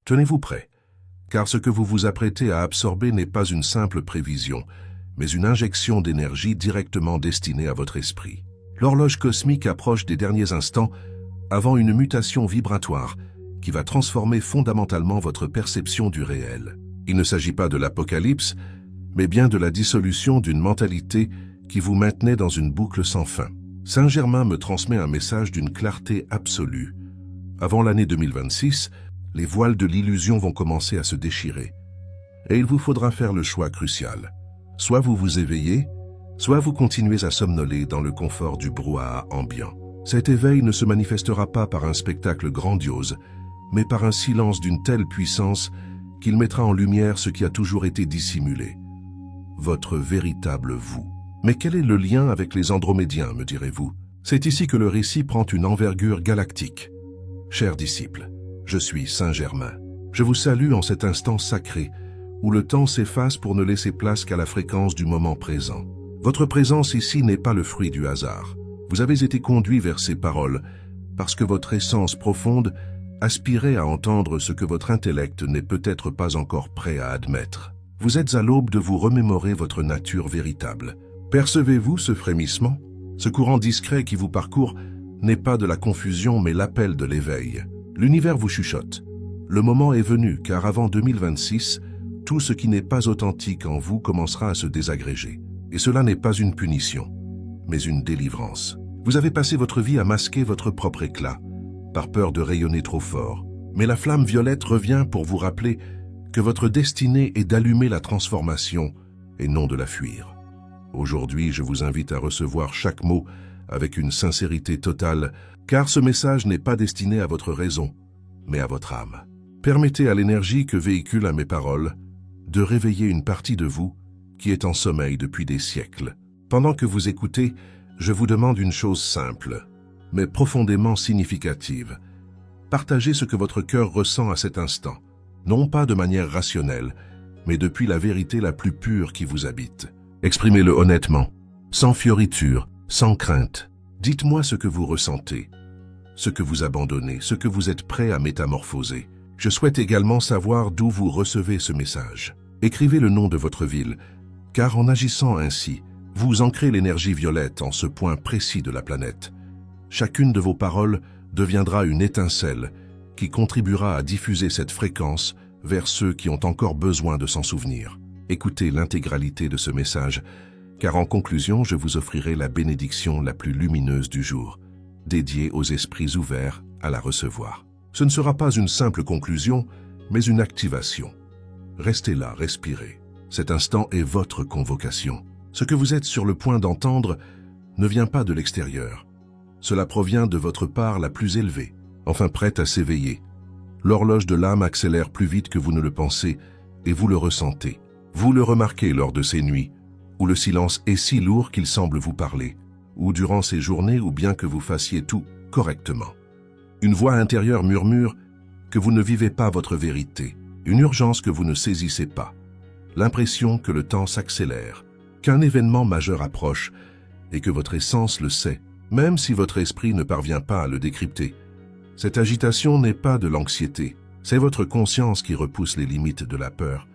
Tenez-vous prêt, car ce que vous vous apprêtez à absorber n'est pas une simple prévision, mais une injection d'énergie directement destinée à votre esprit. L'horloge cosmique approche des derniers instants avant une mutation vibratoire qui va transformer fondamentalement votre perception du réel. Il ne s'agit pas de l'apocalypse, mais bien de la dissolution d'une mentalité qui vous maintenait dans une boucle sans fin. Saint-Germain me transmet un message d'une clarté absolue. Avant l'année 2026, les voiles de l'illusion vont commencer à se déchirer. Et il vous faudra faire le choix crucial. Soit vous vous éveillez, soit vous continuez à somnoler dans le confort du brouhaha ambiant. Cet éveil ne se manifestera pas par un spectacle grandiose, mais par un silence d'une telle puissance qu'il mettra en lumière ce qui a toujours été dissimulé. Votre véritable vous. Mais quel est le lien avec les Andromédiens, me direz-vous? C'est ici que le récit prend une envergure galactique. Chers disciples, je suis Saint-Germain. Je vous salue en cet instant sacré, où le temps s'efface pour ne laisser place qu'à la fréquence du moment présent. Votre présence ici n'est pas le fruit du hasard. Vous avez été conduit vers ces paroles, parce que votre essence profonde aspirait à entendre ce que votre intellect n'est peut-être pas encore prêt à admettre. Vous êtes à l'aube de vous remémorer votre nature véritable. Percevez-vous ce frémissement? Ce courant discret qui vous parcourt n'est pas de la confusion mais l'appel de l'éveil. L'univers vous chuchote. Le moment est venu car avant 2026, tout ce qui n'est pas authentique en vous commencera à se désagréger. Et cela n'est pas une punition, mais une délivrance. Vous avez passé votre vie à masquer votre propre éclat, par peur de rayonner trop fort. Mais la flamme violette revient pour vous rappeler que votre destinée est d'allumer la transformation et non de la fuir. Aujourd'hui, je vous invite à recevoir chaque mot avec une sincérité totale, car ce message n'est pas destiné à votre raison, mais à votre âme. Permettez à l'énergie que véhiculent mes paroles de réveiller une partie de vous qui est en sommeil depuis des siècles. Pendant que vous écoutez, je vous demande une chose simple, mais profondément significative. Partagez ce que votre cœur ressent à cet instant, non pas de manière rationnelle, mais depuis la vérité la plus pure qui vous habite. Exprimez-le honnêtement, sans fioriture, sans crainte. Dites-moi ce que vous ressentez, ce que vous abandonnez, ce que vous êtes prêt à métamorphoser. Je souhaite également savoir d'où vous recevez ce message. Écrivez le nom de votre ville, car en agissant ainsi, vous ancrez l'énergie violette en ce point précis de la planète. Chacune de vos paroles deviendra une étincelle qui contribuera à diffuser cette fréquence vers ceux qui ont encore besoin de s'en souvenir. Écoutez l'intégralité de ce message, car en conclusion, je vous offrirai la bénédiction la plus lumineuse du jour, dédiée aux esprits ouverts à la recevoir. Ce ne sera pas une simple conclusion, mais une activation. Restez là, respirez. Cet instant est votre convocation. Ce que vous êtes sur le point d'entendre ne vient pas de l'extérieur. Cela provient de votre part la plus élevée, enfin prête à s'éveiller. L'horloge de l'âme accélère plus vite que vous ne le pensez, et vous le ressentez. Vous le remarquez lors de ces nuits, où le silence est si lourd qu'il semble vous parler, ou durant ces journées où bien que vous fassiez tout correctement. Une voix intérieure murmure que vous ne vivez pas votre vérité, une urgence que vous ne saisissez pas, l'impression que le temps s'accélère, qu'un événement majeur approche et que votre essence le sait, même si votre esprit ne parvient pas à le décrypter. Cette agitation n'est pas de l'anxiété, c'est votre conscience qui repousse les limites de la peur,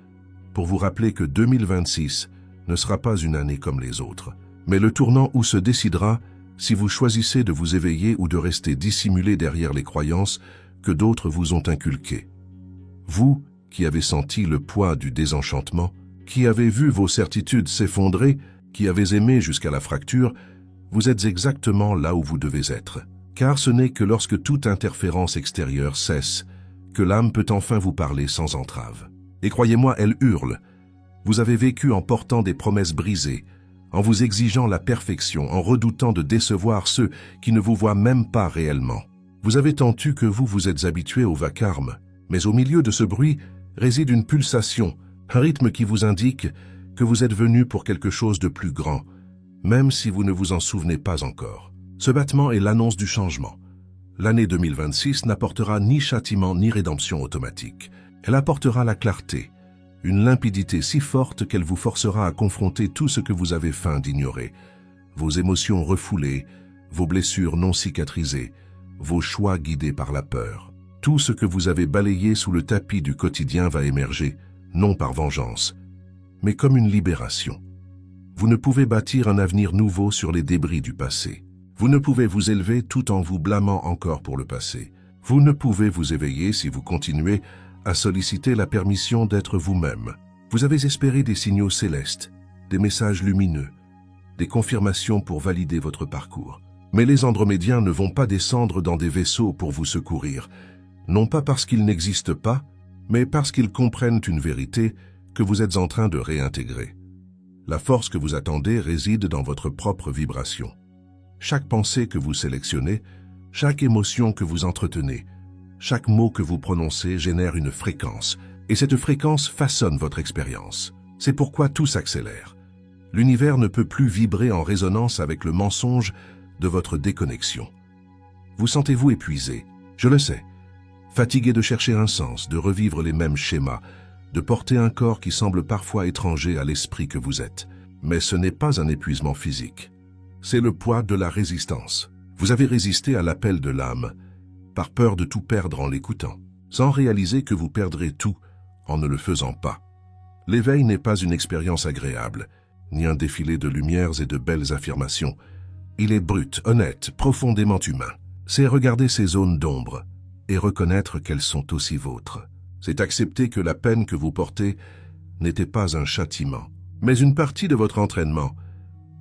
pour vous rappeler que 2026 ne sera pas une année comme les autres, mais le tournant où se décidera si vous choisissez de vous éveiller ou de rester dissimulé derrière les croyances que d'autres vous ont inculquées. Vous, qui avez senti le poids du désenchantement, qui avez vu vos certitudes s'effondrer, qui avez aimé jusqu'à la fracture, vous êtes exactement là où vous devez être. Car ce n'est que lorsque toute interférence extérieure cesse que l'âme peut enfin vous parler sans entrave. Et croyez-moi, elle hurle. Vous avez vécu en portant des promesses brisées, en vous exigeant la perfection, en redoutant de décevoir ceux qui ne vous voient même pas réellement. Vous avez tant eu que vous vous êtes habitué au vacarme, mais au milieu de ce bruit réside une pulsation, un rythme qui vous indique que vous êtes venu pour quelque chose de plus grand, même si vous ne vous en souvenez pas encore. Ce battement est l'annonce du changement. L'année 2026 n'apportera ni châtiment ni rédemption automatique. Elle apportera la clarté, une limpidité si forte qu'elle vous forcera à confronter tout ce que vous avez feint d'ignorer, vos émotions refoulées, vos blessures non cicatrisées, vos choix guidés par la peur. Tout ce que vous avez balayé sous le tapis du quotidien va émerger, non par vengeance, mais comme une libération. Vous ne pouvez bâtir un avenir nouveau sur les débris du passé. Vous ne pouvez vous élever tout en vous blâmant encore pour le passé. Vous ne pouvez vous éveiller si vous continuez à solliciter la permission d'être vous-même. Vous avez espéré des signaux célestes, des messages lumineux, des confirmations pour valider votre parcours. Mais les Andromédiens ne vont pas descendre dans des vaisseaux pour vous secourir, non pas parce qu'ils n'existent pas, mais parce qu'ils comprennent une vérité que vous êtes en train de réintégrer. La force que vous attendez réside dans votre propre vibration. Chaque pensée que vous sélectionnez, chaque émotion que vous entretenez, chaque mot que vous prononcez génère une fréquence, et cette fréquence façonne votre expérience. C'est pourquoi tout s'accélère. L'univers ne peut plus vibrer en résonance avec le mensonge de votre déconnexion. Vous sentez-vous épuisé, je le sais, fatigué de chercher un sens, de revivre les mêmes schémas, de porter un corps qui semble parfois étranger à l'esprit que vous êtes. Mais ce n'est pas un épuisement physique. C'est le poids de la résistance. Vous avez résisté à l'appel de l'âme, par peur de tout perdre en l'écoutant, sans réaliser que vous perdrez tout en ne le faisant pas. L'éveil n'est pas une expérience agréable, ni un défilé de lumières et de belles affirmations. Il est brut, honnête, profondément humain. C'est regarder ces zones d'ombre et reconnaître qu'elles sont aussi vôtres. C'est accepter que la peine que vous portez n'était pas un châtiment, mais une partie de votre entraînement,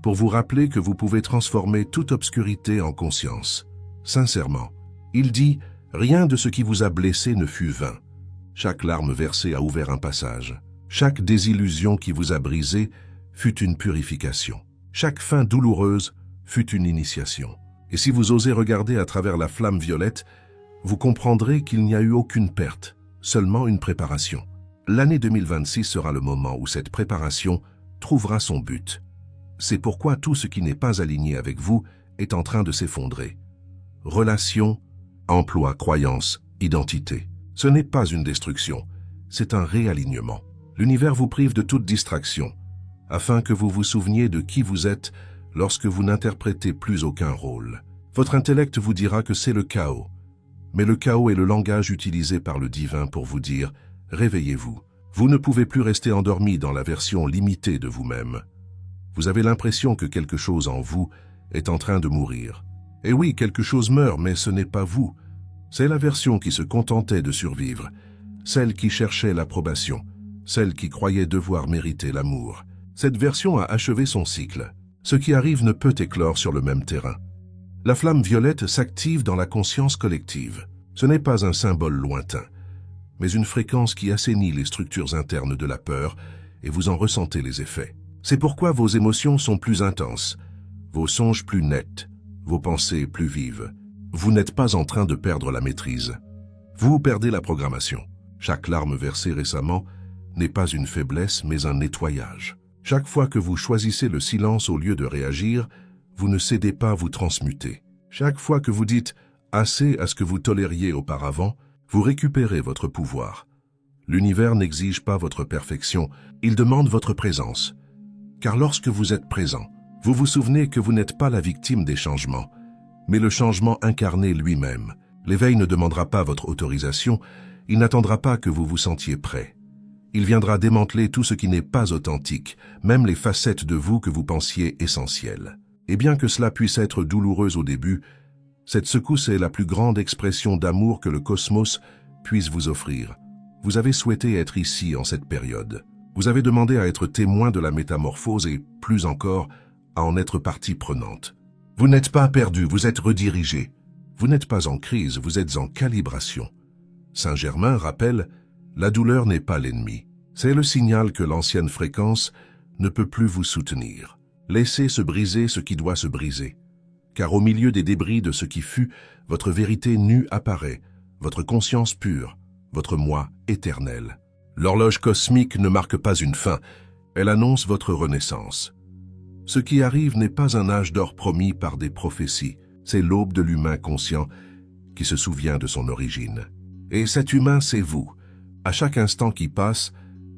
pour vous rappeler que vous pouvez transformer toute obscurité en conscience. Sincèrement, il dit « Rien de ce qui vous a blessé ne fut vain. Chaque larme versée a ouvert un passage. Chaque désillusion qui vous a brisé fut une purification. Chaque fin douloureuse fut une initiation. Et si vous osez regarder à travers la flamme violette, vous comprendrez qu'il n'y a eu aucune perte, seulement une préparation. L'année 2026 sera le moment où cette préparation trouvera son but. C'est pourquoi tout ce qui n'est pas aligné avec vous est en train de s'effondrer. Relations, emploi, croyances, identité. Ce n'est pas une destruction, c'est un réalignement. L'univers vous prive de toute distraction, afin que vous vous souveniez de qui vous êtes lorsque vous n'interprétez plus aucun rôle. Votre intellect vous dira que c'est le chaos, mais le chaos est le langage utilisé par le divin pour vous dire « Réveillez-vous ». Vous ne pouvez plus rester endormi dans la version limitée de vous-même. Vous avez l'impression que quelque chose en vous est en train de mourir. Et oui, quelque chose meurt, mais ce n'est pas vous. C'est la version qui se contentait de survivre, celle qui cherchait l'approbation, celle qui croyait devoir mériter l'amour. Cette version a achevé son cycle. Ce qui arrive ne peut éclore sur le même terrain. La flamme violette s'active dans la conscience collective. Ce n'est pas un symbole lointain, mais une fréquence qui assainit les structures internes de la peur et vous en ressentez les effets. C'est pourquoi vos émotions sont plus intenses, vos songes plus nets, vos pensées plus vives. Vous n'êtes pas en train de perdre la maîtrise. Vous perdez la programmation. Chaque larme versée récemment n'est pas une faiblesse mais un nettoyage. Chaque fois que vous choisissez le silence au lieu de réagir, vous ne cédez pas, vous transmutez. Chaque fois que vous dites « assez » à ce que vous tolériez auparavant, vous récupérez votre pouvoir. L'univers n'exige pas votre perfection, il demande votre présence. Car lorsque vous êtes présent, vous vous souvenez que vous n'êtes pas la victime des changements, mais le changement incarné lui-même. L'éveil ne demandera pas votre autorisation, il n'attendra pas que vous vous sentiez prêt. Il viendra démanteler tout ce qui n'est pas authentique, même les facettes de vous que vous pensiez essentielles. Et bien que cela puisse être douloureux au début, cette secousse est la plus grande expression d'amour que le cosmos puisse vous offrir. Vous avez souhaité être ici en cette période. Vous avez demandé à être témoin de la métamorphose et, plus encore, à en être partie prenante. Vous n'êtes pas perdu, vous êtes redirigé. Vous n'êtes pas en crise, vous êtes en calibration. Saint-Germain rappelle « La douleur n'est pas l'ennemi. C'est le signal que l'ancienne fréquence ne peut plus vous soutenir. Laissez se briser ce qui doit se briser. Car au milieu des débris de ce qui fut, votre vérité nue apparaît, votre conscience pure, votre moi éternel. L'horloge cosmique ne marque pas une fin, elle annonce votre renaissance. Ce qui arrive n'est pas un âge d'or promis par des prophéties, c'est l'aube de l'humain conscient qui se souvient de son origine. Et cet humain, c'est vous. À chaque instant qui passe,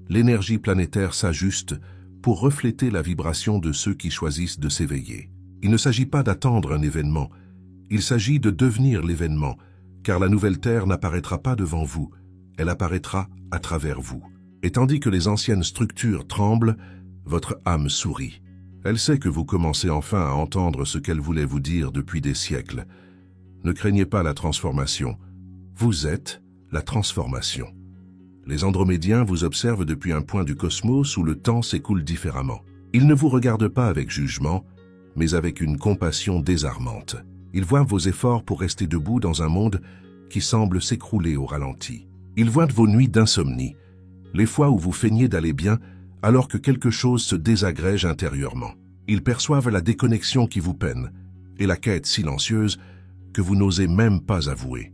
l'énergie planétaire s'ajuste pour refléter la vibration de ceux qui choisissent de s'éveiller. Il ne s'agit pas d'attendre un événement, il s'agit de devenir l'événement, car la nouvelle terre n'apparaîtra pas devant vous, elle apparaîtra à travers vous. Et tandis que les anciennes structures tremblent, votre âme sourit. Elle sait que vous commencez enfin à entendre ce qu'elle voulait vous dire depuis des siècles. Ne craignez pas la transformation. Vous êtes la transformation. Les Andromédiens vous observent depuis un point du cosmos où le temps s'écoule différemment. Ils ne vous regardent pas avec jugement, mais avec une compassion désarmante. Ils voient vos efforts pour rester debout dans un monde qui semble s'écrouler au ralenti. Ils voient vos nuits d'insomnie, les fois où vous feignez d'aller bien alors que quelque chose se désagrège intérieurement. Ils perçoivent la déconnexion qui vous peine et la quête silencieuse que vous n'osez même pas avouer.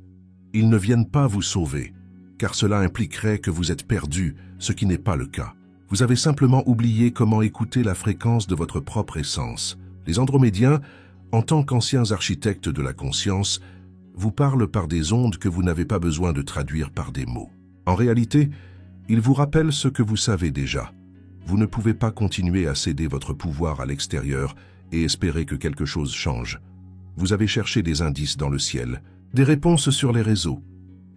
Ils ne viennent pas vous sauver, car cela impliquerait que vous êtes perdu, ce qui n'est pas le cas. Vous avez simplement oublié comment écouter la fréquence de votre propre essence. Les Andromédiens, en tant qu'anciens architectes de la conscience, vous parlent par des ondes que vous n'avez pas besoin de traduire par des mots. En réalité, ils vous rappellent ce que vous savez déjà. Vous ne pouvez pas continuer à céder votre pouvoir à l'extérieur et espérer que quelque chose change. Vous avez cherché des indices dans le ciel, des réponses sur les réseaux,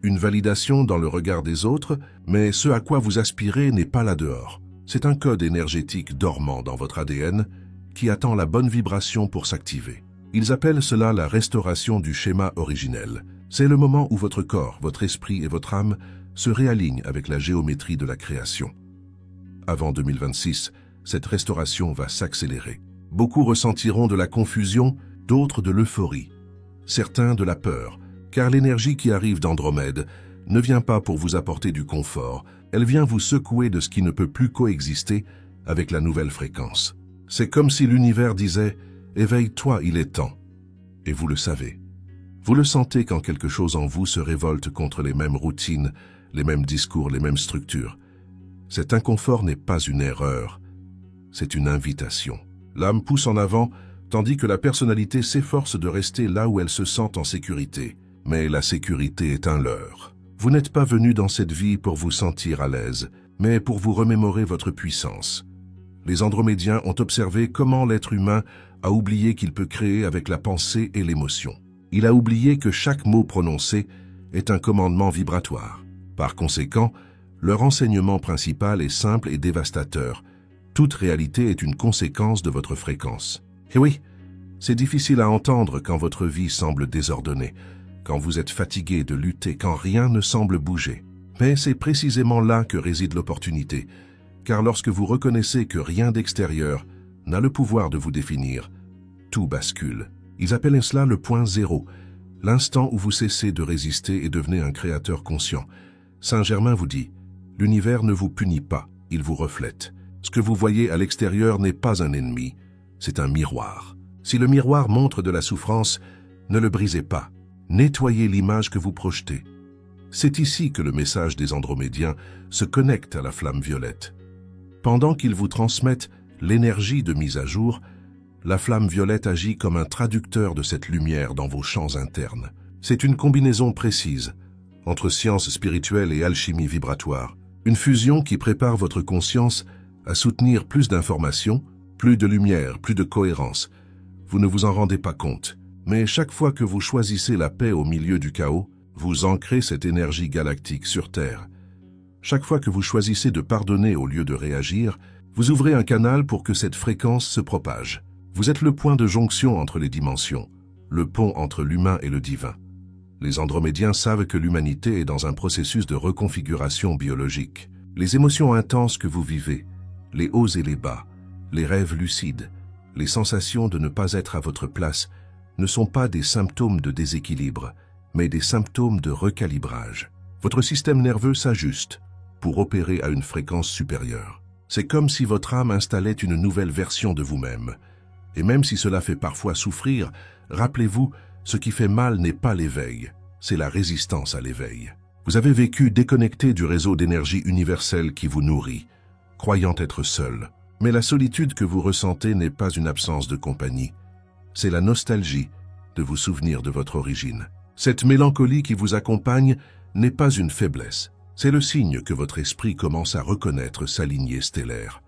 une validation dans le regard des autres, mais ce à quoi vous aspirez n'est pas là dehors. C'est un code énergétique dormant dans votre ADN qui attend la bonne vibration pour s'activer. Ils appellent cela la restauration du schéma originel. C'est le moment où votre corps, votre esprit et votre âme se réalignent avec la géométrie de la création. Avant 2026, cette restauration va s'accélérer. Beaucoup ressentiront de la confusion, d'autres de l'euphorie, certains de la peur, car l'énergie qui arrive d'Andromède ne vient pas pour vous apporter du confort, elle vient vous secouer de ce qui ne peut plus coexister avec la nouvelle fréquence. C'est comme si l'univers disait « Éveille-toi, il est temps ». Et vous le savez. Vous le sentez quand quelque chose en vous se révolte contre les mêmes routines, les mêmes discours, les mêmes structures. Cet inconfort n'est pas une erreur, c'est une invitation. L'âme pousse en avant, tandis que la personnalité s'efforce de rester là où elle se sent en sécurité. Mais la sécurité est un leurre. Vous n'êtes pas venu dans cette vie pour vous sentir à l'aise, mais pour vous remémorer votre puissance. Les Andromédiens ont observé comment l'être humain a oublié qu'il peut créer avec la pensée et l'émotion. Il a oublié que chaque mot prononcé est un commandement vibratoire. Par conséquent, leur enseignement principal est simple et dévastateur. Toute réalité est une conséquence de votre fréquence. Et oui, c'est difficile à entendre quand votre vie semble désordonnée, quand vous êtes fatigué de lutter, quand rien ne semble bouger. Mais c'est précisément là que réside l'opportunité, car lorsque vous reconnaissez que rien d'extérieur n'a le pouvoir de vous définir, tout bascule. Ils appellent cela le point zéro, l'instant où vous cessez de résister et devenez un créateur conscient. Saint-Germain vous dit, l'univers ne vous punit pas, il vous reflète. Ce que vous voyez à l'extérieur n'est pas un ennemi, c'est un miroir. Si le miroir montre de la souffrance, ne le brisez pas. Nettoyez l'image que vous projetez. C'est ici que le message des Andromédiens se connecte à la flamme violette. Pendant qu'ils vous transmettent l'énergie de mise à jour, la flamme violette agit comme un traducteur de cette lumière dans vos champs internes. C'est une combinaison précise entre science spirituelle et alchimie vibratoire. Une fusion qui prépare votre conscience à soutenir plus d'informations, plus de lumière, plus de cohérence. Vous ne vous en rendez pas compte. Mais chaque fois que vous choisissez la paix au milieu du chaos, vous ancrez cette énergie galactique sur Terre. Chaque fois que vous choisissez de pardonner au lieu de réagir, vous ouvrez un canal pour que cette fréquence se propage. Vous êtes le point de jonction entre les dimensions, le pont entre l'humain et le divin. Les Andromédiens savent que l'humanité est dans un processus de reconfiguration biologique. Les émotions intenses que vous vivez, les hauts et les bas, les rêves lucides, les sensations de ne pas être à votre place, ne sont pas des symptômes de déséquilibre, mais des symptômes de recalibrage. Votre système nerveux s'ajuste pour opérer à une fréquence supérieure. C'est comme si votre âme installait une nouvelle version de vous-même. Et même si cela fait parfois souffrir, rappelez-vous, ce qui fait mal n'est pas l'éveil, c'est la résistance à l'éveil. Vous avez vécu déconnecté du réseau d'énergie universelle qui vous nourrit, croyant être seul. Mais la solitude que vous ressentez n'est pas une absence de compagnie. C'est la nostalgie de vous souvenir de votre origine. Cette mélancolie qui vous accompagne n'est pas une faiblesse. C'est le signe que votre esprit commence à reconnaître sa lignée stellaire.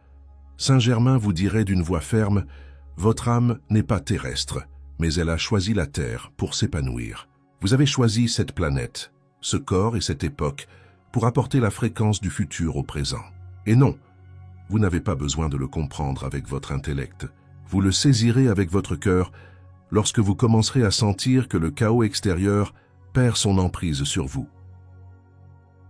Saint-Germain vous dirait d'une voix ferme, « Votre âme n'est pas terrestre, mais elle a choisi la terre pour s'épanouir. » Vous avez choisi cette planète, ce corps et cette époque pour apporter la fréquence du futur au présent. Et non, vous n'avez pas besoin de le comprendre avec votre intellect. Vous le saisirez avec votre cœur lorsque vous commencerez à sentir que le chaos extérieur perd son emprise sur vous.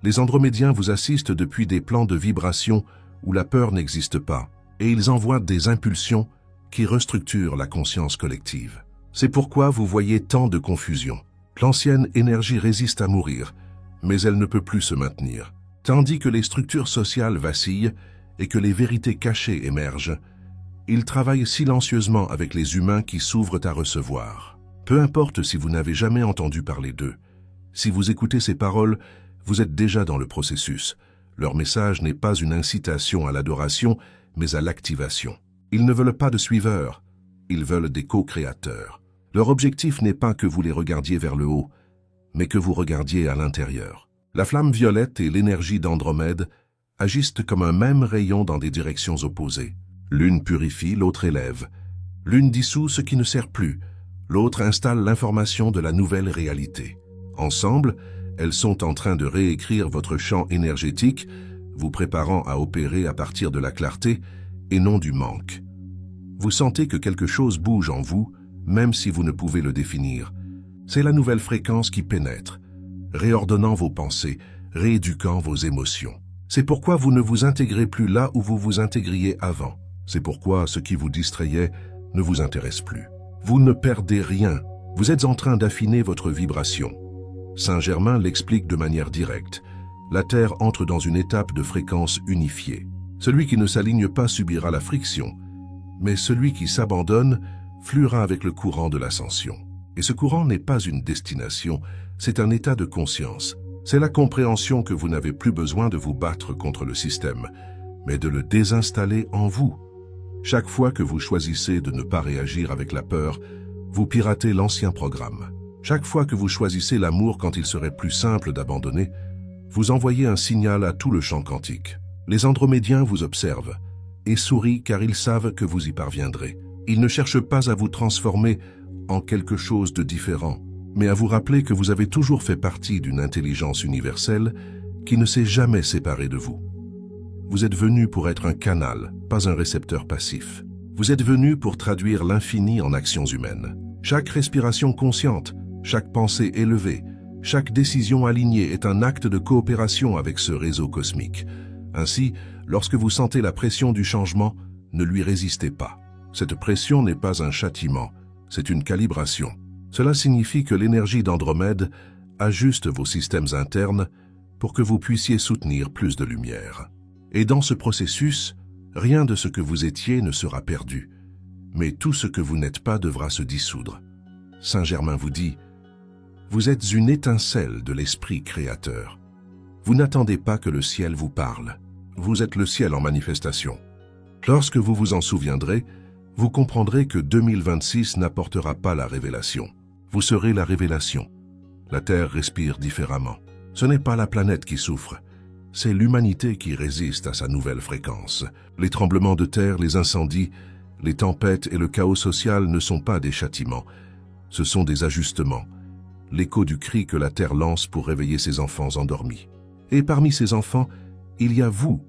Les Andromédiens vous assistent depuis des plans de vibration où la peur n'existe pas, et ils envoient des impulsions qui restructurent la conscience collective. C'est pourquoi vous voyez tant de confusion. L'ancienne énergie résiste à mourir, mais elle ne peut plus se maintenir. Tandis que les structures sociales vacillent et que les vérités cachées émergent, ils travaillent silencieusement avec les humains qui s'ouvrent à recevoir. Peu importe si vous n'avez jamais entendu parler d'eux. Si vous écoutez ces paroles, vous êtes déjà dans le processus. Leur message n'est pas une incitation à l'adoration, mais à l'activation. Ils ne veulent pas de suiveurs, ils veulent des co-créateurs. Leur objectif n'est pas que vous les regardiez vers le haut, mais que vous regardiez à l'intérieur. La flamme violette et l'énergie d'Andromède agissent comme un même rayon dans des directions opposées. L'une purifie, l'autre élève. L'une dissout ce qui ne sert plus, l'autre installe l'information de la nouvelle réalité. Ensemble, elles sont en train de réécrire votre champ énergétique, vous préparant à opérer à partir de la clarté et non du manque. Vous sentez que quelque chose bouge en vous, même si vous ne pouvez le définir. C'est la nouvelle fréquence qui pénètre, réordonnant vos pensées, rééduquant vos émotions. C'est pourquoi vous ne vous intégrez plus là où vous vous intégriez avant. C'est pourquoi ce qui vous distrayait ne vous intéresse plus. Vous ne perdez rien, vous êtes en train d'affiner votre vibration. Saint-Germain l'explique de manière directe. La Terre entre dans une étape de fréquence unifiée. Celui qui ne s'aligne pas subira la friction, mais celui qui s'abandonne fluira avec le courant de l'ascension. Et ce courant n'est pas une destination, c'est un état de conscience. C'est la compréhension que vous n'avez plus besoin de vous battre contre le système, mais de le désinstaller en vous. Chaque fois que vous choisissez de ne pas réagir avec la peur, vous piratez l'ancien programme. Chaque fois que vous choisissez l'amour quand il serait plus simple d'abandonner, vous envoyez un signal à tout le champ quantique. Les Andromédiens vous observent et sourient car ils savent que vous y parviendrez. Ils ne cherchent pas à vous transformer en quelque chose de différent, mais à vous rappeler que vous avez toujours fait partie d'une intelligence universelle qui ne s'est jamais séparée de vous. Vous êtes venu pour être un canal, pas un récepteur passif. Vous êtes venu pour traduire l'infini en actions humaines. Chaque respiration consciente, chaque pensée élevée, chaque décision alignée est un acte de coopération avec ce réseau cosmique. Ainsi, lorsque vous sentez la pression du changement, ne lui résistez pas. Cette pression n'est pas un châtiment, c'est une calibration. Cela signifie que l'énergie d'Andromède ajuste vos systèmes internes pour que vous puissiez soutenir plus de lumière. Et dans ce processus, rien de ce que vous étiez ne sera perdu, mais tout ce que vous n'êtes pas devra se dissoudre. Saint-Germain vous dit, vous êtes une étincelle de l'esprit créateur. Vous n'attendez pas que le ciel vous parle. Vous êtes le ciel en manifestation. Lorsque vous vous en souviendrez, vous comprendrez que 2026 n'apportera pas la révélation. Vous serez la révélation. La Terre respire différemment. Ce n'est pas la planète qui souffre, c'est l'humanité qui résiste à sa nouvelle fréquence. Les tremblements de terre, les incendies, les tempêtes et le chaos social ne sont pas des châtiments, ce sont des ajustements. L'écho du cri que la Terre lance pour réveiller ses enfants endormis. Et parmi ces enfants, il y a vous.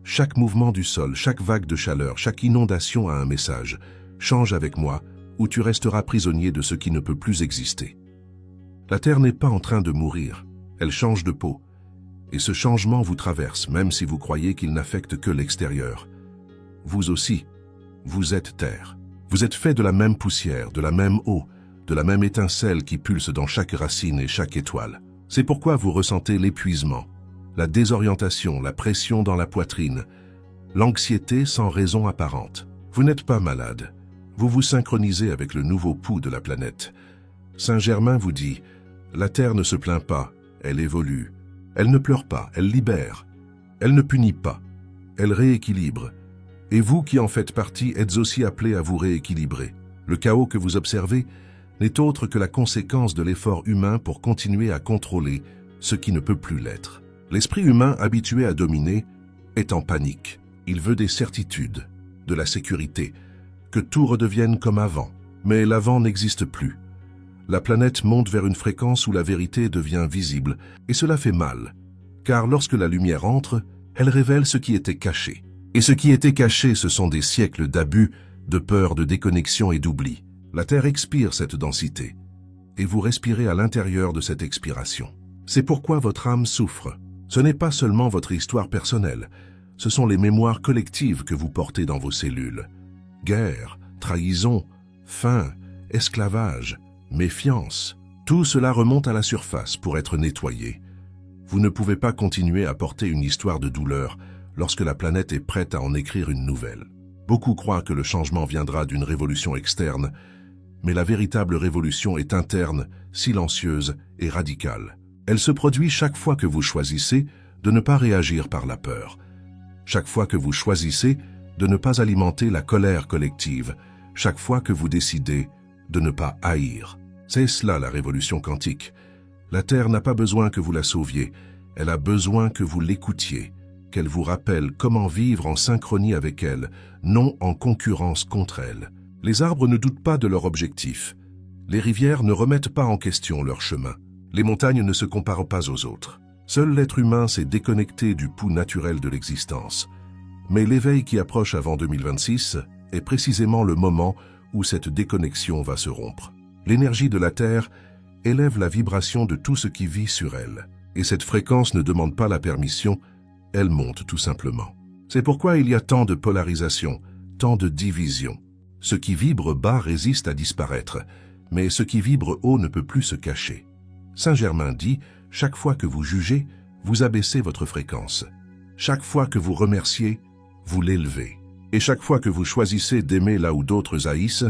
Chaque mouvement du sol, chaque vague de chaleur, chaque inondation a un message. Change avec moi, ou tu resteras prisonnier de ce qui ne peut plus exister. La Terre n'est pas en train de mourir, elle change de peau. Et ce changement vous traverse, même si vous croyez qu'il n'affecte que l'extérieur. Vous aussi, vous êtes Terre. Vous êtes fait de la même poussière, de la même eau, de la même étincelle qui pulse dans chaque racine et chaque étoile. C'est pourquoi vous ressentez l'épuisement, la désorientation, la pression dans la poitrine, l'anxiété sans raison apparente. Vous n'êtes pas malade. Vous vous synchronisez avec le nouveau pouls de la planète. Saint-Germain vous dit, la Terre ne se plaint pas, elle évolue. Elle ne pleure pas, elle libère. Elle ne punit pas, elle rééquilibre. Et vous qui en faites partie êtes aussi appelés à vous rééquilibrer. Le chaos que vous observez n'est autre que la conséquence de l'effort humain pour continuer à contrôler ce qui ne peut plus l'être. L'esprit humain habitué à dominer est en panique. Il veut des certitudes, de la sécurité, que tout redevienne comme avant. Mais l'avant n'existe plus. La planète monte vers une fréquence où la vérité devient visible, et cela fait mal, car lorsque la lumière entre, elle révèle ce qui était caché. Et ce qui était caché, ce sont des siècles d'abus, de peur, de déconnexion et d'oubli. La Terre expire cette densité, et vous respirez à l'intérieur de cette expiration. C'est pourquoi votre âme souffre. Ce n'est pas seulement votre histoire personnelle, ce sont les mémoires collectives que vous portez dans vos cellules. Guerre, trahison, faim, esclavage, méfiance, tout cela remonte à la surface pour être nettoyé. Vous ne pouvez pas continuer à porter une histoire de douleur lorsque la planète est prête à en écrire une nouvelle. Beaucoup croient que le changement viendra d'une révolution externe, mais la véritable révolution est interne, silencieuse et radicale. Elle se produit chaque fois que vous choisissez de ne pas réagir par la peur, chaque fois que vous choisissez de ne pas alimenter la colère collective, chaque fois que vous décidez de ne pas haïr. C'est cela la révolution quantique. La Terre n'a pas besoin que vous la sauviez, elle a besoin que vous l'écoutiez, qu'elle vous rappelle comment vivre en synchronie avec elle, non en concurrence contre elle. Les arbres ne doutent pas de leur objectif. Les rivières ne remettent pas en question leur chemin. Les montagnes ne se comparent pas aux autres. Seul l'être humain s'est déconnecté du pouls naturel de l'existence. Mais l'éveil qui approche avant 2026 est précisément le moment où cette déconnexion va se rompre. L'énergie de la Terre élève la vibration de tout ce qui vit sur elle. Et cette fréquence ne demande pas la permission, elle monte tout simplement. C'est pourquoi il y a tant de polarisation, tant de division. Ce qui vibre bas résiste à disparaître, mais ce qui vibre haut ne peut plus se cacher. Saint Germain dit, chaque fois que vous jugez, vous abaissez votre fréquence. Chaque fois que vous remerciez, vous l'élevez. Et chaque fois que vous choisissez d'aimer là où d'autres haïssent,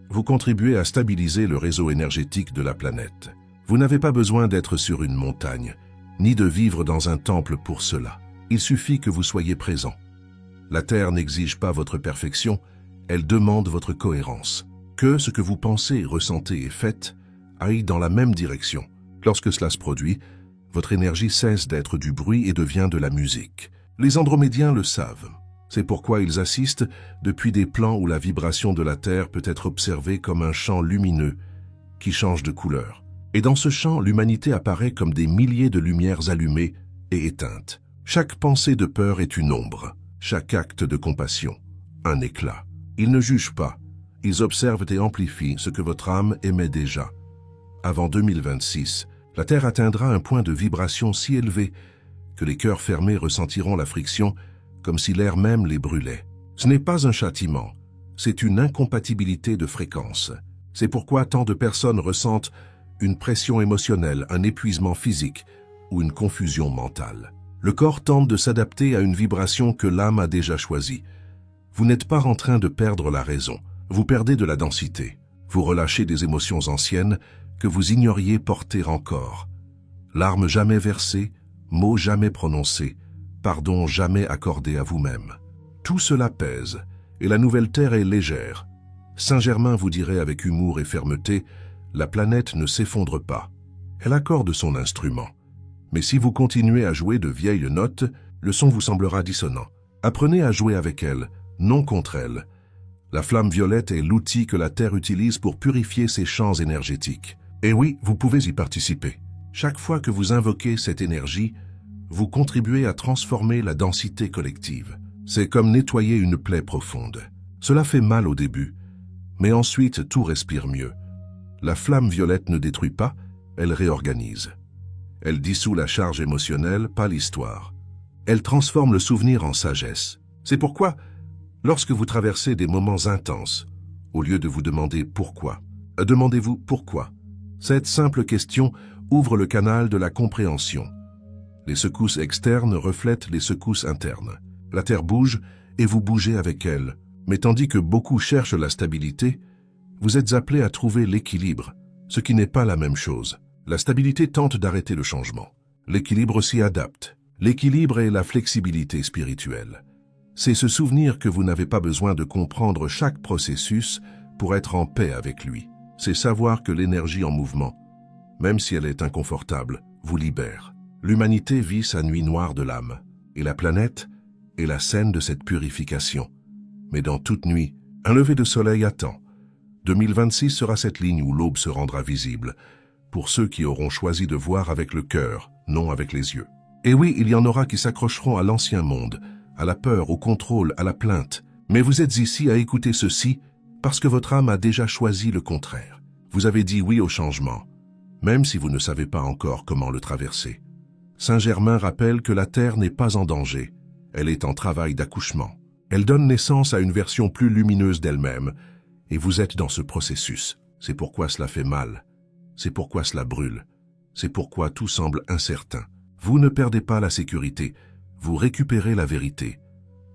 vous contribuez à stabiliser le réseau énergétique de la planète. Vous n'avez pas besoin d'être sur une montagne, ni de vivre dans un temple pour cela. Il suffit que vous soyez présent. La Terre n'exige pas votre perfection, elle demande votre cohérence. Que ce que vous pensez, ressentez et faites aille dans la même direction. Lorsque cela se produit, votre énergie cesse d'être du bruit et devient de la musique. Les Andromédiens le savent. C'est pourquoi ils assistent depuis des plans où la vibration de la Terre peut être observée comme un champ lumineux qui change de couleur. Et dans ce champ, l'humanité apparaît comme des milliers de lumières allumées et éteintes. Chaque pensée de peur est une ombre, chaque acte de compassion, un éclat. Ils ne jugent pas, ils observent et amplifient ce que votre âme aimait déjà. Avant 2026, la Terre atteindra un point de vibration si élevé que les cœurs fermés ressentiront la friction comme si l'air même les brûlait. Ce n'est pas un châtiment, c'est une incompatibilité de fréquence. C'est pourquoi tant de personnes ressentent une pression émotionnelle, un épuisement physique ou une confusion mentale. Le corps tente de s'adapter à une vibration que l'âme a déjà choisie. Vous n'êtes pas en train de perdre la raison, vous perdez de la densité. Vous relâchez des émotions anciennes que vous ignoriez porter encore. Larmes jamais versées, mots jamais prononcés, pardon jamais accordé à vous-même. Tout cela pèse, et la nouvelle Terre est légère. Saint Germain vous dirait avec humour et fermeté, la planète ne s'effondre pas. Elle accorde son instrument. Mais si vous continuez à jouer de vieilles notes, le son vous semblera dissonant. Apprenez à jouer avec elle, non contre elle. La flamme violette est l'outil que la Terre utilise pour purifier ses champs énergétiques. Et oui, vous pouvez y participer. Chaque fois que vous invoquez cette énergie, vous contribuez à transformer la densité collective. C'est comme nettoyer une plaie profonde. Cela fait mal au début, mais ensuite tout respire mieux. La flamme violette ne détruit pas, elle réorganise. Elle dissout la charge émotionnelle, pas l'histoire. Elle transforme le souvenir en sagesse. C'est pourquoi, lorsque vous traversez des moments intenses, au lieu de vous demander pourquoi, demandez-vous pourquoi. Cette simple question ouvre le canal de la compréhension. Les secousses externes reflètent les secousses internes. La Terre bouge et vous bougez avec elle. Mais tandis que beaucoup cherchent la stabilité, vous êtes appelés à trouver l'équilibre, ce qui n'est pas la même chose. La stabilité tente d'arrêter le changement. L'équilibre s'y adapte. L'équilibre est la flexibilité spirituelle. C'est se souvenir que vous n'avez pas besoin de comprendre chaque processus pour être en paix avec lui. C'est savoir que l'énergie en mouvement, même si elle est inconfortable, vous libère. L'humanité vit sa nuit noire de l'âme, et la planète est la scène de cette purification. Mais dans toute nuit, un lever de soleil attend. 2026 sera cette ligne où l'aube se rendra visible, pour ceux qui auront choisi de voir avec le cœur, non avec les yeux. Et oui, il y en aura qui s'accrocheront à l'ancien monde, à la peur, au contrôle, à la plainte. Mais vous êtes ici à écouter ceci parce que votre âme a déjà choisi le contraire. Vous avez dit oui au changement, même si vous ne savez pas encore comment le traverser. Saint Germain rappelle que la terre n'est pas en danger, elle est en travail d'accouchement. Elle donne naissance à une version plus lumineuse d'elle-même, et vous êtes dans ce processus. C'est pourquoi cela fait mal, c'est pourquoi cela brûle, c'est pourquoi tout semble incertain. Vous ne perdez pas la sécurité, vous récupérez la vérité.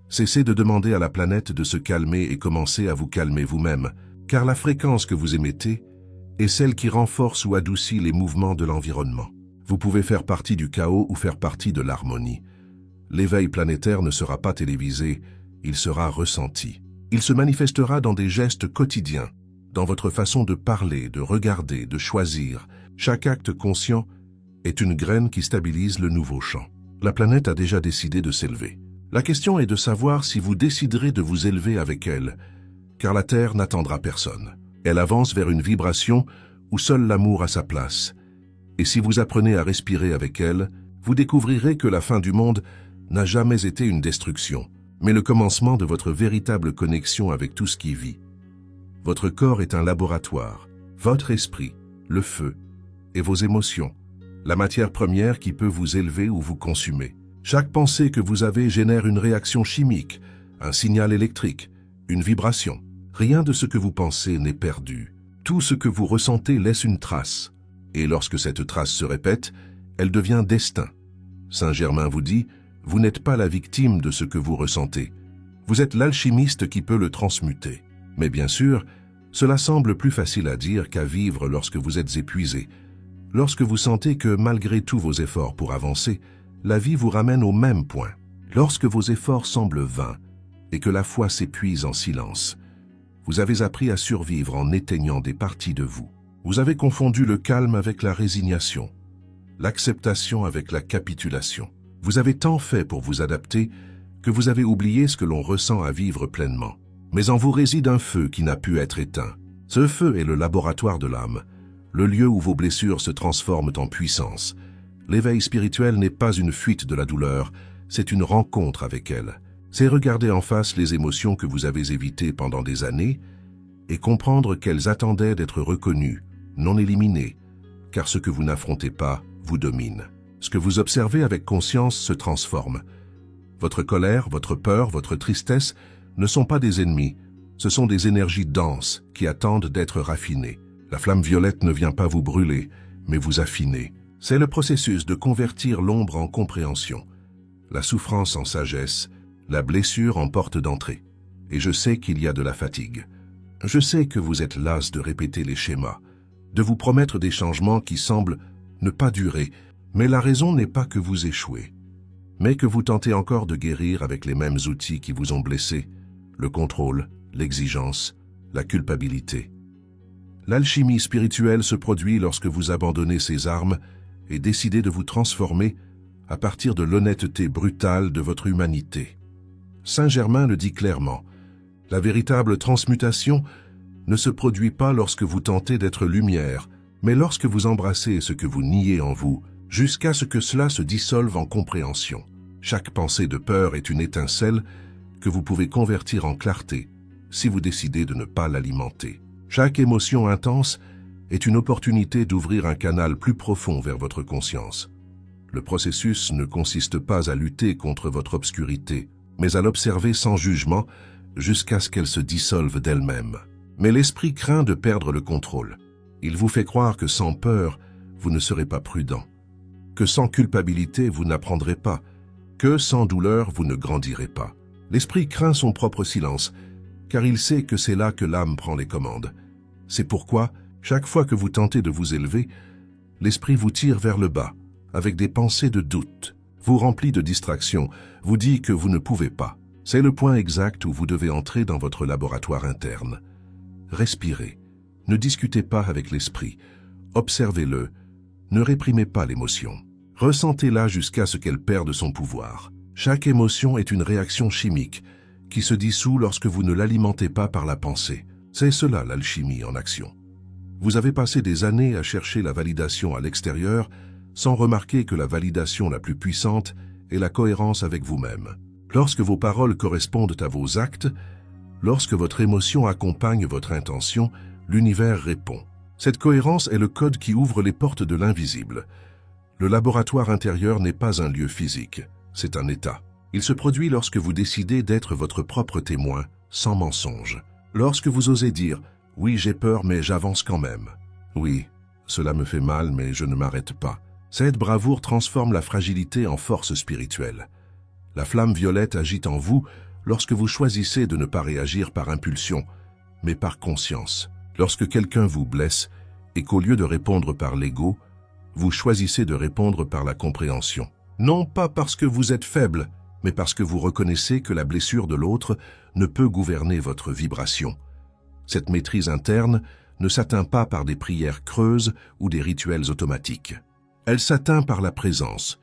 Cessez de demander à la planète de se calmer et commencez à vous calmer vous-même, car la fréquence que vous émettez est celle qui renforce ou adoucit les mouvements de l'environnement. Vous pouvez faire partie du chaos ou faire partie de l'harmonie. L'éveil planétaire ne sera pas télévisé, il sera ressenti. Il se manifestera dans des gestes quotidiens, dans votre façon de parler, de regarder, de choisir. Chaque acte conscient est une graine qui stabilise le nouveau champ. La planète a déjà décidé de s'élever. La question est de savoir si vous déciderez de vous élever avec elle, car la Terre n'attendra personne. Elle avance vers une vibration où seul l'amour a sa place. Et si vous apprenez à respirer avec elle, vous découvrirez que la fin du monde n'a jamais été une destruction, mais le commencement de votre véritable connexion avec tout ce qui vit. Votre corps est un laboratoire, votre esprit, le feu, et vos émotions, la matière première qui peut vous élever ou vous consumer. Chaque pensée que vous avez génère une réaction chimique, un signal électrique, une vibration. Rien de ce que vous pensez n'est perdu. Tout ce que vous ressentez laisse une trace. Et lorsque cette trace se répète, elle devient destin. Saint Germain vous dit, vous n'êtes pas la victime de ce que vous ressentez. Vous êtes l'alchimiste qui peut le transmuter. Mais bien sûr, cela semble plus facile à dire qu'à vivre lorsque vous êtes épuisé. Lorsque vous sentez que malgré tous vos efforts pour avancer, la vie vous ramène au même point. Lorsque vos efforts semblent vains et que la foi s'épuise en silence, vous avez appris à survivre en éteignant des parties de vous. Vous avez confondu le calme avec la résignation, l'acceptation avec la capitulation. Vous avez tant fait pour vous adapter que vous avez oublié ce que l'on ressent à vivre pleinement. Mais en vous réside un feu qui n'a pu être éteint. Ce feu est le laboratoire de l'âme, le lieu où vos blessures se transforment en puissance. L'éveil spirituel n'est pas une fuite de la douleur, c'est une rencontre avec elle. C'est regarder en face les émotions que vous avez évitées pendant des années et comprendre qu'elles attendaient d'être reconnues, non éliminées, car ce que vous n'affrontez pas vous domine. Ce que vous observez avec conscience se transforme. Votre colère, votre peur, votre tristesse ne sont pas des ennemis, ce sont des énergies denses qui attendent d'être raffinées. La flamme violette ne vient pas vous brûler, mais vous affiner. C'est le processus de convertir l'ombre en compréhension, la souffrance en sagesse, la blessure en porte d'entrée. Et je sais qu'il y a de la fatigue. Je sais que vous êtes las de répéter les schémas, de vous promettre des changements qui semblent ne pas durer, mais la raison n'est pas que vous échouez, mais que vous tentez encore de guérir avec les mêmes outils qui vous ont blessé, le contrôle, l'exigence, la culpabilité. L'alchimie spirituelle se produit lorsque vous abandonnez ces armes et décidez de vous transformer à partir de l'honnêteté brutale de votre humanité. Saint Germain le dit clairement, la véritable transmutation ne se produit pas lorsque vous tentez d'être lumière, mais lorsque vous embrassez ce que vous niez en vous, jusqu'à ce que cela se dissolve en compréhension. Chaque pensée de peur est une étincelle que vous pouvez convertir en clarté si vous décidez de ne pas l'alimenter. Chaque émotion intense est une opportunité d'ouvrir un canal plus profond vers votre conscience. Le processus ne consiste pas à lutter contre votre obscurité, mais à l'observer sans jugement jusqu'à ce qu'elle se dissolve d'elle-même. Mais l'esprit craint de perdre le contrôle. Il vous fait croire que sans peur, vous ne serez pas prudent, que sans culpabilité, vous n'apprendrez pas, que sans douleur, vous ne grandirez pas. L'esprit craint son propre silence, car il sait que c'est là que l'âme prend les commandes. C'est pourquoi, chaque fois que vous tentez de vous élever, l'esprit vous tire vers le bas, avec des pensées de doute, vous remplit de distractions, vous dit que vous ne pouvez pas. C'est le point exact où vous devez entrer dans votre laboratoire interne. Respirez, ne discutez pas avec l'esprit, observez-le, ne réprimez pas l'émotion. Ressentez-la jusqu'à ce qu'elle perde son pouvoir. Chaque émotion est une réaction chimique qui se dissout lorsque vous ne l'alimentez pas par la pensée. C'est cela l'alchimie en action. Vous avez passé des années à chercher la validation à l'extérieur sans remarquer que la validation la plus puissante est la cohérence avec vous-même. Lorsque vos paroles correspondent à vos actes, lorsque votre émotion accompagne votre intention, l'univers répond. Cette cohérence est le code qui ouvre les portes de l'invisible. Le laboratoire intérieur n'est pas un lieu physique, c'est un état. Il se produit lorsque vous décidez d'être votre propre témoin, sans mensonge. Lorsque vous osez dire « Oui, j'ai peur, mais j'avance quand même. Oui, cela me fait mal, mais je ne m'arrête pas. » Cette bravoure transforme la fragilité en force spirituelle. La flamme violette agit en vous lorsque vous choisissez de ne pas réagir par impulsion, mais par conscience. Lorsque quelqu'un vous blesse et qu'au lieu de répondre par l'ego, vous choisissez de répondre par la compréhension. Non pas parce que vous êtes faible, mais parce que vous reconnaissez que la blessure de l'autre ne peut gouverner votre vibration. Cette maîtrise interne ne s'atteint pas par des prières creuses ou des rituels automatiques. Elle s'atteint par la présence,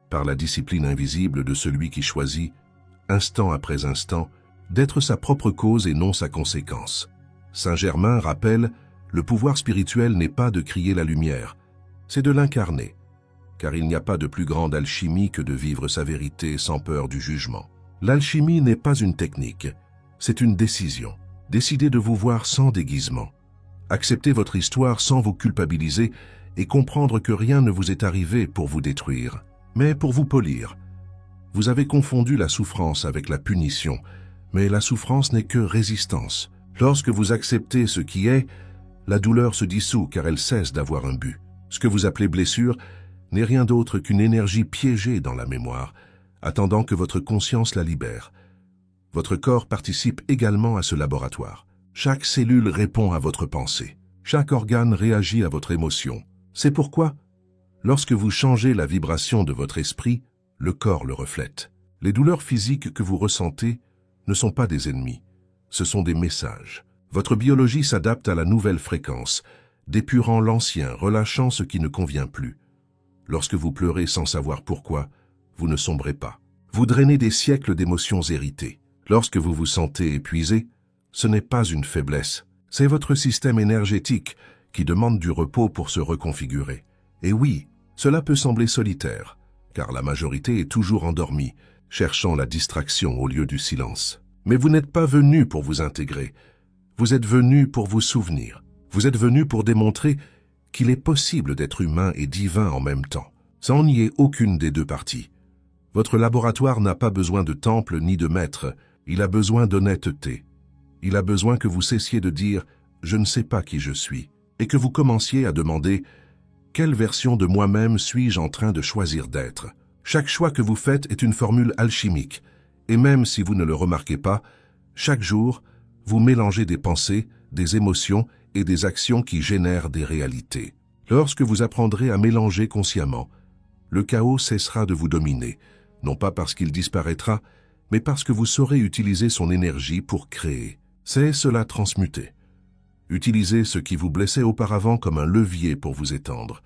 par la discipline invisible de celui qui choisit, instant après instant, d'être sa propre cause et non sa conséquence. Saint Germain rappelle, le pouvoir spirituel n'est pas de crier la lumière, c'est de l'incarner, car il n'y a pas de plus grande alchimie que de vivre sa vérité sans peur du jugement. L'alchimie n'est pas une technique, c'est une décision. Décidez de vous voir sans déguisement. Acceptez votre histoire sans vous culpabiliser et comprendre que rien ne vous est arrivé pour vous détruire, mais pour vous polir. Vous avez confondu la souffrance avec la punition, mais la souffrance n'est que résistance. Lorsque vous acceptez ce qui est, la douleur se dissout car elle cesse d'avoir un but. Ce que vous appelez blessure n'est rien d'autre qu'une énergie piégée dans la mémoire, attendant que votre conscience la libère. Votre corps participe également à ce laboratoire. Chaque cellule répond à votre pensée. Chaque organe réagit à votre émotion. C'est pourquoi, lorsque vous changez la vibration de votre esprit, le corps le reflète. Les douleurs physiques que vous ressentez ne sont pas des ennemis. Ce sont des messages. Votre biologie s'adapte à la nouvelle fréquence, dépurant l'ancien, relâchant ce qui ne convient plus. Lorsque vous pleurez sans savoir pourquoi, vous ne sombrez pas. Vous drainez des siècles d'émotions héritées. Lorsque vous vous sentez épuisé, ce n'est pas une faiblesse. C'est votre système énergétique qui demande du repos pour se reconfigurer. Et oui, cela peut sembler solitaire, car la majorité est toujours endormie, cherchant la distraction au lieu du silence. Mais vous n'êtes pas venu pour vous intégrer, vous êtes venu pour vous souvenir. Vous êtes venu pour démontrer qu'il est possible d'être humain et divin en même temps. Ça n'y est aucune des deux parties. Votre laboratoire n'a pas besoin de temple ni de maître, il a besoin d'honnêteté. Il a besoin que vous cessiez de dire « je ne sais pas qui je suis » et que vous commenciez à demander « quelle version de moi-même suis-je en train de choisir d'être ?» Chaque choix que vous faites est une formule alchimique, et même si vous ne le remarquez pas, chaque jour, vous mélangez des pensées, des émotions et des actions qui génèrent des réalités. Lorsque vous apprendrez à mélanger consciemment, le chaos cessera de vous dominer, non pas parce qu'il disparaîtra, mais parce que vous saurez utiliser son énergie pour créer. C'est cela transmuter. Utilisez ce qui vous blessait auparavant comme un levier pour vous étendre.